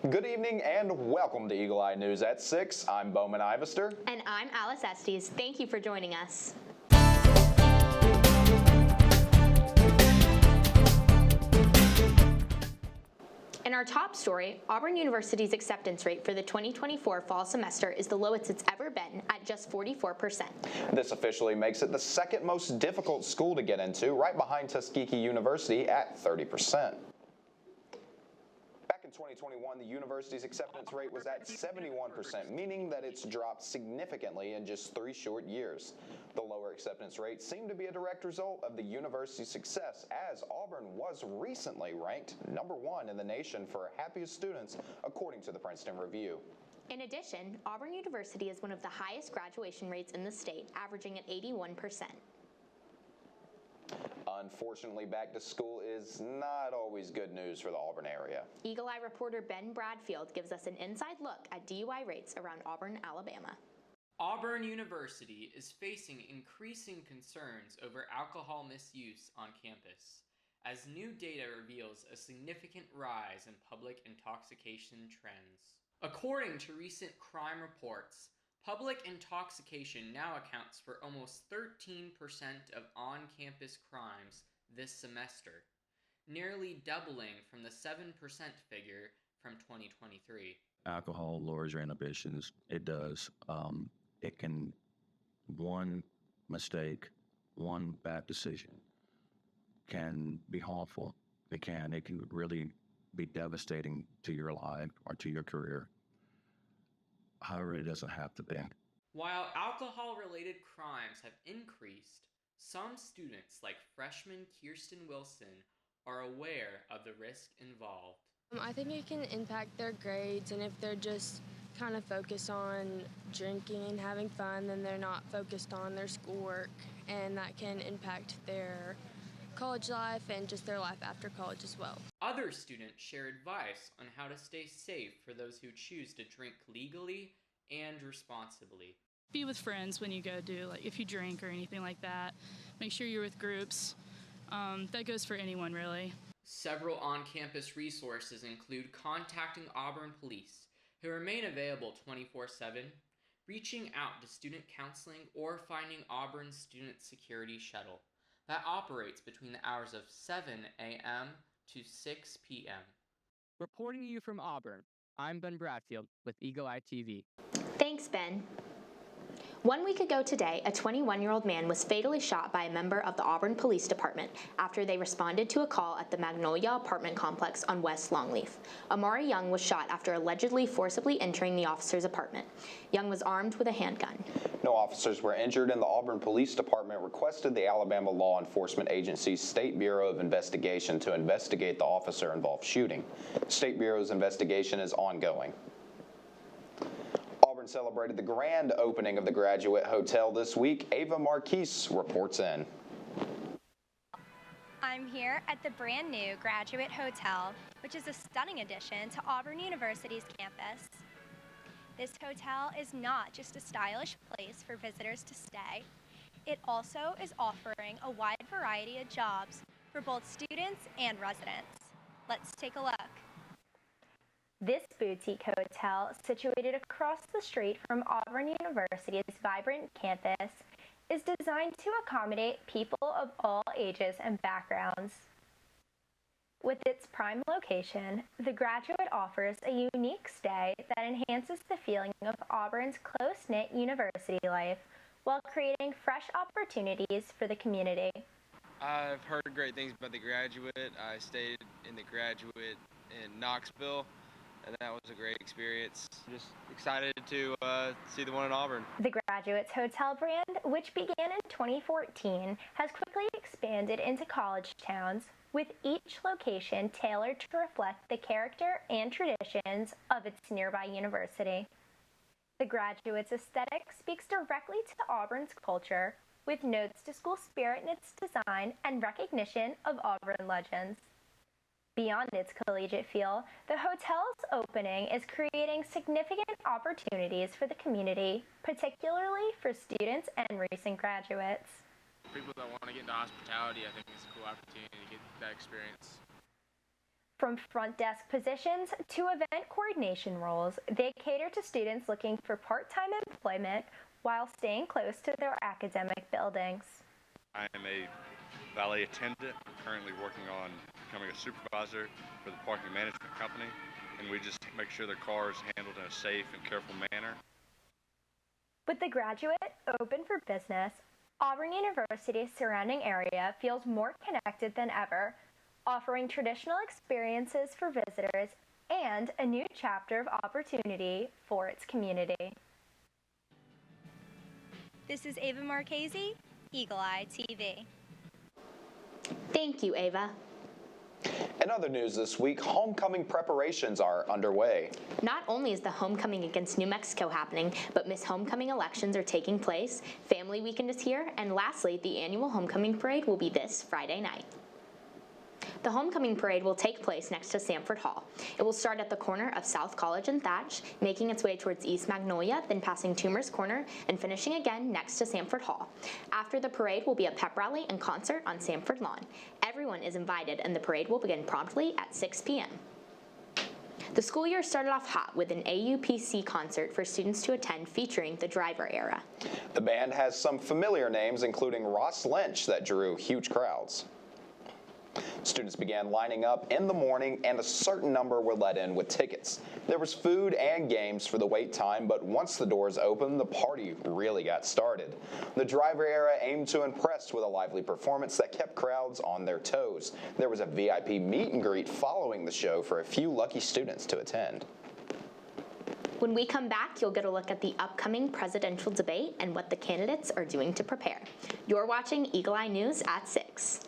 Good evening and welcome to Eagle Eye News at 6. I'm Beauman Ivester. And I'm Alice Estes. Thank you for joining us. In our top story, Auburn University's acceptance rate for the 2024 fall semester is the lowest it's ever been at just 44%. This officially makes it the second most difficult school to get into, right behind Tuskegee University at 30%. Back in 2021, the university's acceptance rate was at 71%, meaning that it's dropped significantly in just 3 short years. The lower acceptance rate seemed to be a direct result of the university's success, as Auburn was recently ranked #1 in the nation for happiest students, according to the Princeton Review. In addition, Auburn University is one of the highest graduation rates in the state, averaging at 81%. Unfortunately, back to school is not always good news for the Auburn area. Eagle Eye reporter Ben Bradfield gives us an inside look at DUI rates around Auburn, Alabama. Auburn University is facing increasing concerns over alcohol misuse on campus, as new data reveals a significant rise in public intoxication trends. According to recent crime reports, public intoxication now accounts for almost 13% of on-campus crimes this semester, nearly doubling from the 7% figure from 2023. Alcohol lowers your inhibitions. It does. It can, one mistake, one bad decision can be harmful. It can really be devastating to your life or to your career. However, it doesn't have to be. While alcohol-related crimes have increased, some students, like freshman Kirsten Wilson, are aware of the risk involved. I think it can impact their grades, and if they're just kind of focused on drinking and having fun, then they're not focused on their schoolwork, and that can impact their college life and just their life after college as well. Other students share advice on how to stay safe for those who choose to drink legally and responsibly. Be with friends when you go do, like if you drink or anything like that. Make sure you're with groups. That goes for anyone, really. Several on-campus resources include contacting Auburn police, who remain available 24/7, reaching out to student counseling, or finding Auburn's student security shuttle that operates between the hours of 7 a.m. to 6 p.m. Reporting to you from Auburn, I'm Ben Bradfield with Eagle Eye TV. Thanks, Ben. 1 week ago today, a 21-year-old man was fatally shot by a member of the Auburn Police Department after they responded to a call at the Magnolia apartment complex on West Longleaf. Amari Young was shot after allegedly forcibly entering the officer's apartment. Young was armed with a handgun. No officers were injured, and the Auburn Police Department requested the Alabama Law Enforcement Agency's State Bureau of Investigation to investigate the officer-involved shooting. The State Bureau's investigation is ongoing. Auburn celebrated the grand opening of the Graduate Hotel this week. Ava Marquise reports in. I'm here at the brand new Graduate Hotel, which is a stunning addition to Auburn University's campus. This hotel is not just a stylish place for visitors to stay. It also is offering a wide variety of jobs for both students and residents. Let's take a look. This boutique hotel, situated across the street from Auburn University's vibrant campus, is designed to accommodate people of all ages and backgrounds. With its prime location, the Graduate offers a unique stay that enhances the feeling of Auburn's close-knit university life while creating fresh opportunities for the community. I've heard great things about the Graduate. I stayed in the Graduate in Knoxville, and that was a great experience. Just excited to see the one in Auburn. The Graduate's hotel brand, which began in 2014, has quickly expanded into college towns, with each location tailored to reflect the character and traditions of its nearby university. The Graduate's aesthetic speaks directly to Auburn's culture, with notes to school spirit in its design and recognition of Auburn legends. Beyond its collegiate feel, the hotel's opening is creating significant opportunities for the community, particularly for students and recent graduates. People that want to get into hospitality, I think it's a cool opportunity to get that experience. From front desk positions to event coordination roles, they cater to students looking for part-time employment while staying close to their academic buildings. I am a valet attendant, currently working on becoming a supervisor for the parking management company, and we just make sure the car is handled in a safe and careful manner. With the graduate open for business, Auburn University's surrounding area feels more connected than ever, offering traditional experiences for visitors and a new chapter of opportunity for its community. This is Ava Marchese, Eagle Eye TV. Thank you, Ava. In other news this week, homecoming preparations are underway. Not only is the homecoming against New Mexico happening, but Miss Homecoming elections are taking place, Family Weekend is here, and lastly, the annual homecoming parade will be this Friday night. The homecoming parade will take place next to Sanford Hall. It will start at the corner of South College and Thatch, making its way towards East Magnolia, then passing Toomer's Corner, and finishing again next to Sanford Hall. After the parade will be a pep rally and concert on Sanford Lawn. Everyone is invited, and the parade will begin promptly at 6 p.m. The school year started off hot with an AUPC concert for students to attend featuring the Driver Era. The band has some familiar names, including Ross Lynch, that drew huge crowds. Students began lining up in the morning, and a certain number were let in with tickets. There was food and games for the wait time, but once the doors opened, the party really got started. The Driver Era aimed to impress with a lively performance that kept crowds on their toes. There was a VIP meet and greet following the show for a few lucky students to attend. When we come back, you'll get a look at the upcoming presidential debate and what the candidates are doing to prepare. You're watching Eagle Eye News at 6.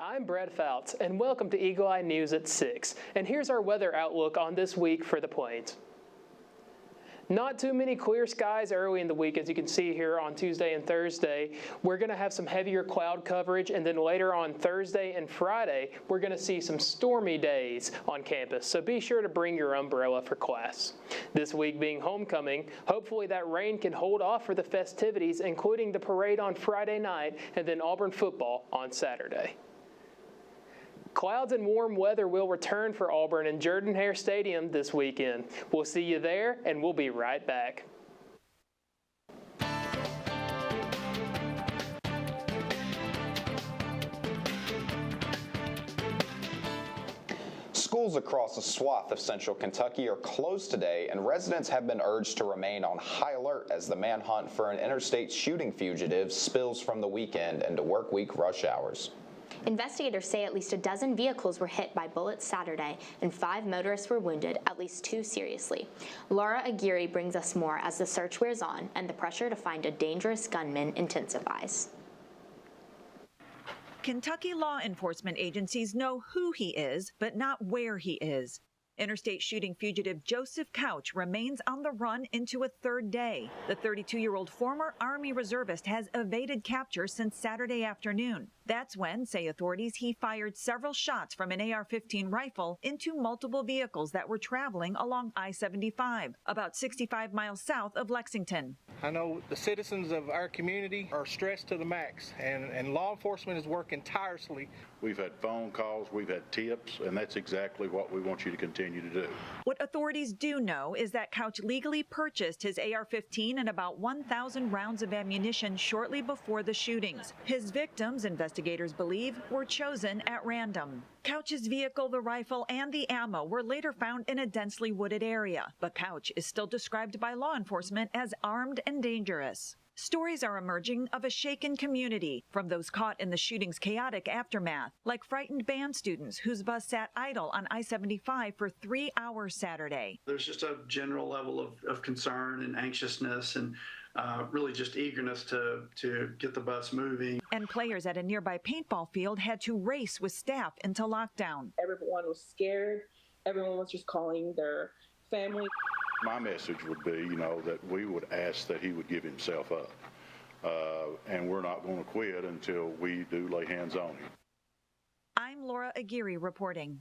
I'm Brad Fouts, and welcome to Eagle Eye News at 6. And here's our weather outlook on this week for the Plains. Not too many clear skies early in the week, as you can see here on Tuesday and Thursday. We're going to have some heavier cloud coverage, and then later on Thursday and Friday, we're going to see some stormy days on campus. So be sure to bring your umbrella for class. This week being homecoming, hopefully that rain can hold off for the festivities, including the parade on Friday night and then Auburn football on Saturday. Clouds and warm weather will return for Auburn in Jordan-Hare Stadium this weekend. We'll see you there, and we'll be right back. Schools across a swath of central Kentucky are closed today, and residents have been urged to remain on high alert as the manhunt for an interstate shooting fugitive spills from the weekend into work week rush hours. Investigators say at least a dozen vehicles were hit by bullets Saturday, and 5 motorists were wounded, at least 2 seriously. Laura Aguirre brings us more as the search wears on and the pressure to find a dangerous gunman intensifies. Kentucky law enforcement agencies know who he is, but not where he is. Interstate shooting fugitive Joseph Couch remains on the run into a third day. The 32-year-old former Army reservist has evaded capture since Saturday afternoon. That's when, say authorities, he fired several shots from an AR-15 rifle into multiple vehicles that were traveling along I-75, about 65 miles south of Lexington. I know the citizens of our community are stressed to the max, and law enforcement is working tirelessly. We've had phone calls, we've had tips, and that's exactly what we want you to continue to do. What authorities do know is that Couch legally purchased his AR-15 and about 1,000 rounds of ammunition shortly before the shootings. His victims, investigators believe, were chosen at random. Couch's vehicle, the rifle, and the ammo were later found in a densely wooded area, but Couch is still described by law enforcement as armed and dangerous. Stories are emerging of a shaken community from those caught in the shooting's chaotic aftermath, like frightened band students whose bus sat idle on I-75 for 3 hours Saturday. There's just a general level of concern and anxiousness and really just eagerness to get the bus moving. And players at a nearby paintball field had to race with staff into lockdown. Everyone was scared. Everyone was just calling their family. My message would be, that we would ask that he would give himself up. And we're not going to quit until we do lay hands on him. I'm Laura Aguirre reporting.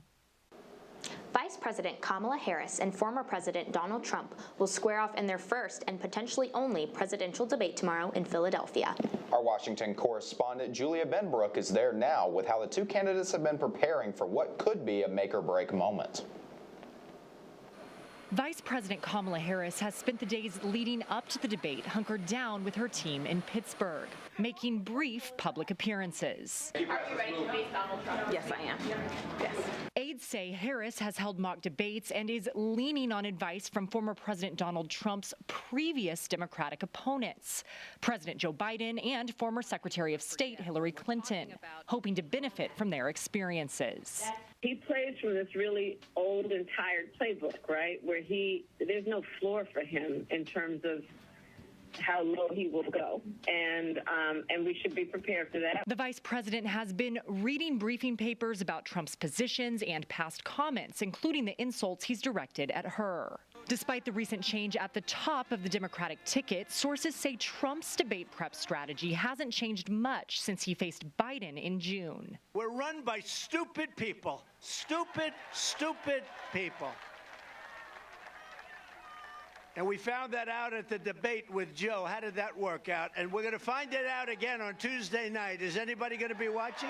Vice President Kamala Harris and former President Donald Trump will square off in their first and potentially only presidential debate tomorrow in Philadelphia. Our Washington correspondent Julia Benbrook is there now with how the two candidates have been preparing for what could be a make-or-break moment. Vice President Kamala Harris has spent the days leading up to the debate hunkered down with her team in Pittsburgh, making brief public appearances. Are you ready to face Donald Trump? Yes, I am. Yes. Aides say Harris has held mock debates and is leaning on advice from former President Donald Trump's previous Democratic opponents, President Joe Biden and former Secretary of State Hillary Clinton, hoping to benefit from their experiences. He plays from this really old and tired playbook, right, where there's no floor for him in terms of how low he will go, and we should be prepared for that. The vice president has been reading briefing papers about Trump's positions and past comments, including the insults he's directed at her. Despite the recent change at the top of the Democratic ticket, sources say Trump's debate prep strategy hasn't changed much since he faced Biden in June. We're run by stupid people. Stupid people. And we found that out at the debate with Joe. How did that work out? And we're going to find it out again on Tuesday night. Is anybody going to be watching?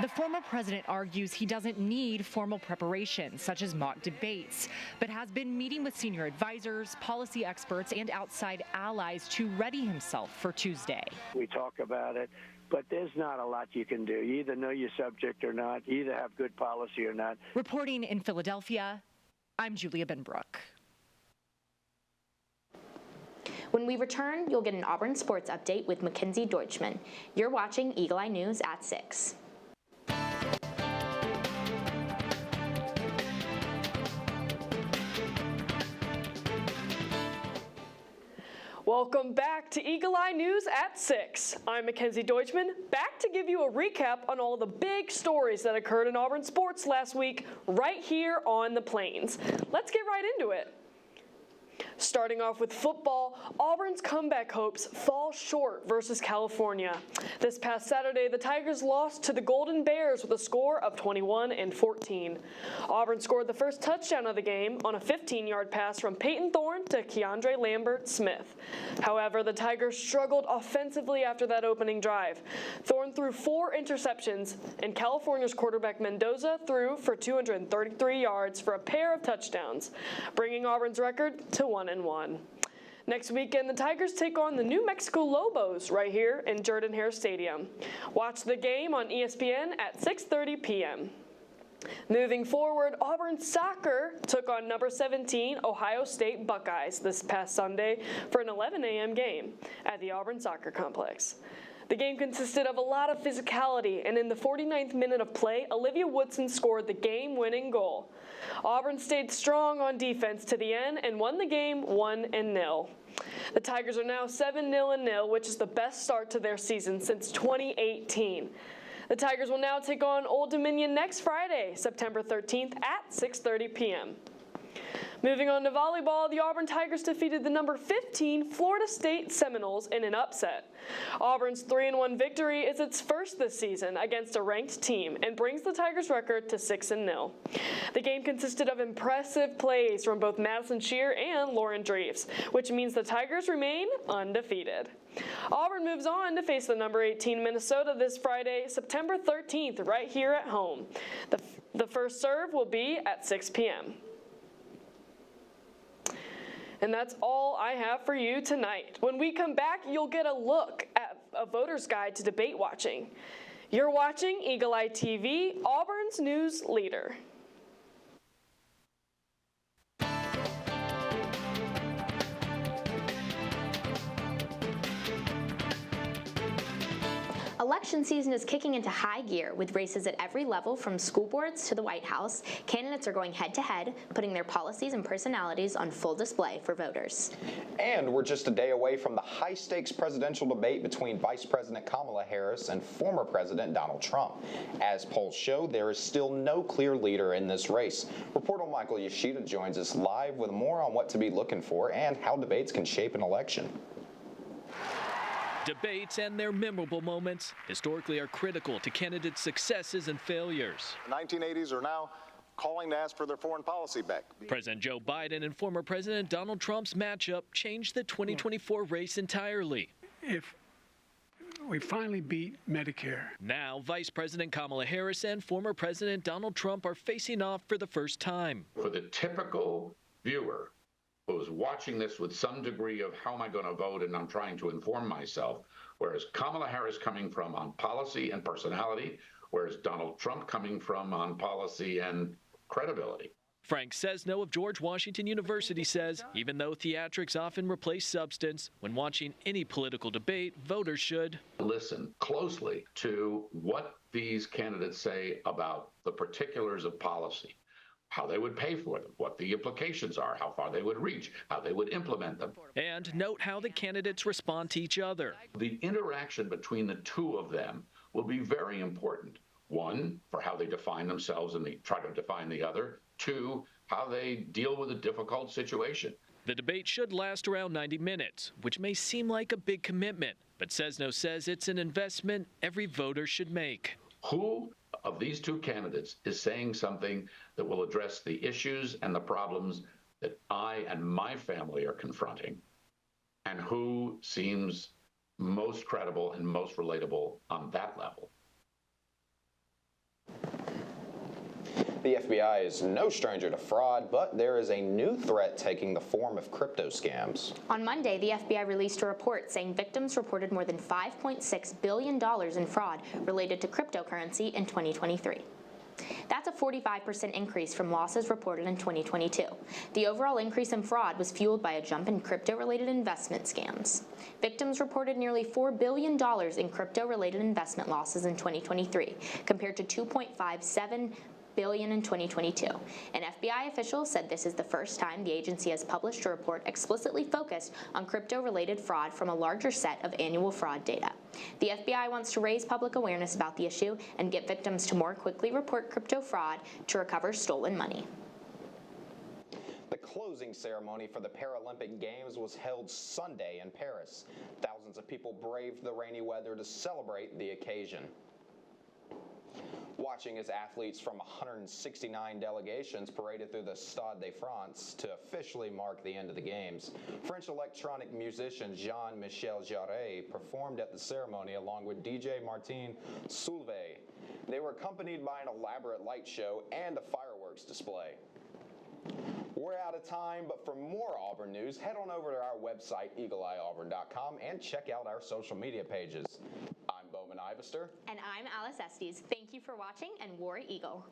The former president argues he doesn't need formal preparation, such as mock debates, but has been meeting with senior advisors, policy experts, and outside allies to ready himself for Tuesday. We talk about it, but there's not a lot you can do. You either know your subject or not, you either have good policy or not. Reporting in Philadelphia, I'm Julia Benbrook. When we return, you'll get an Auburn sports update with Mackenzie Deutschmann. You're watching Eagle Eye News at 6. Welcome back to Eagle Eye News at 6. I'm Mackenzie Deutschmann, back to give you a recap on all the big stories that occurred in Auburn sports last week, right here on the Plains. Let's get right into it. Starting off with football, Auburn's comeback hopes fall short versus California. This past Saturday, the Tigers lost to the Golden Bears with a score of 21-14. Auburn scored the first touchdown of the game on a 15-yard pass from Peyton Thorne to Keandre Lambert-Smith. However, the Tigers struggled offensively after that opening drive. Thorne threw 4 interceptions, and California's quarterback Mendoza threw for 233 yards for a pair of touchdowns, bringing Auburn's record to 1-1. Next weekend, the Tigers take on the New Mexico Lobos right here in Jordan-Hare Stadium. Watch the game on ESPN at 6:30 p.m. Moving forward, Auburn soccer took on number 17 Ohio State Buckeyes this past Sunday for an 11 a.m. game at the Auburn Soccer Complex. The game consisted of a lot of physicality, and in the 49th minute of play, Olivia Woodson scored the game-winning goal. Auburn stayed strong on defense to the end and won the game 1-0. The Tigers are now 7-0, which is the best start to their season since 2018. The Tigers will now take on Old Dominion next Friday, September 13th at 6:30 p.m. Moving on to volleyball, the Auburn Tigers defeated the number 15 Florida State Seminoles in an upset. Auburn's 3-1 victory is its first this season against a ranked team and brings the Tigers' record to 6-0. The game consisted of impressive plays from both Madison Shear and Lauren Dreves, which means the Tigers remain undefeated. Auburn moves on to face the number 18 Minnesota this Friday, September 13th, right here at home. The first serve will be at 6 p.m. And that's all I have for you tonight. When we come back, you'll get a look at a voter's guide to debate watching. You're watching Eagle Eye TV, Auburn's news leader. Election season is kicking into high gear with races at every level from school boards to the White House. Candidates are going head-to-head, putting their policies and personalities on full display for voters. And we're just a day away from the high-stakes presidential debate between Vice President Kamala Harris and former President Donald Trump. As polls show, there is still no clear leader in this race. Reporter Michael Yoshida joins us live with more on what to be looking for and how debates can shape an election. Debates and their memorable moments historically are critical to candidates' successes and failures. The 1980s are now calling to ask for their foreign policy back. President Joe Biden and former President Donald Trump's matchup changed the 2024 race entirely. If we finally beat Medicare. Now, Vice President Kamala Harris and former President Donald Trump are facing off for the first time. For the typical viewer who's watching this with some degree of how am I going to vote and I'm trying to inform myself, whereas Kamala Harris coming from on policy and personality, whereas Donald Trump coming from on policy and credibility. Frank Sesno of George Washington University says even though theatrics often replace substance, when watching any political debate, voters should listen closely to what these candidates say about the particulars of policy, how they would pay for them, what the implications are, how far they would reach, how they would implement them. And note how the candidates respond to each other. The interaction between the two of them will be very important. One, for how they define themselves and they try to define the other. Two, how they deal with a difficult situation. The debate should last around 90 minutes, which may seem like a big commitment, but Sesno says it's an investment every voter should make. Who of these two candidates is saying something that will address the issues and the problems that I and my family are confronting? And who seems most credible and most relatable on that level? The FBI is no stranger to fraud, but there is a new threat taking the form of crypto scams. On Monday, the FBI released a report saying victims reported more than $5.6 billion in fraud related to cryptocurrency in 2023. That's a 45% increase from losses reported in 2022. The overall increase in fraud was fueled by a jump in crypto-related investment scams. Victims reported nearly $4 billion in crypto-related investment losses in 2023, compared to $2.57 billion in 2022. An FBI official said this is the first time the agency has published a report explicitly focused on crypto-related fraud from a larger set of annual fraud data. The FBI wants to raise public awareness about the issue and get victims to more quickly report crypto fraud to recover stolen money. The closing ceremony for the Paralympic Games was held Sunday in Paris. Thousands of people braved the rainy weather to celebrate the occasion. Watching as athletes from 169 delegations paraded through the Stade de France to officially mark the end of the Games. French electronic musician Jean-Michel Jarre performed at the ceremony along with DJ Martin Solveig. They were accompanied by an elaborate light show and a fireworks display. We're out of time, but for more Auburn news, head on over to our website, eagleeyeauburn.com, and check out our social media pages. I'm Beauman Ivester. And I'm Alice Estes. Thank you for watching, and War Eagle.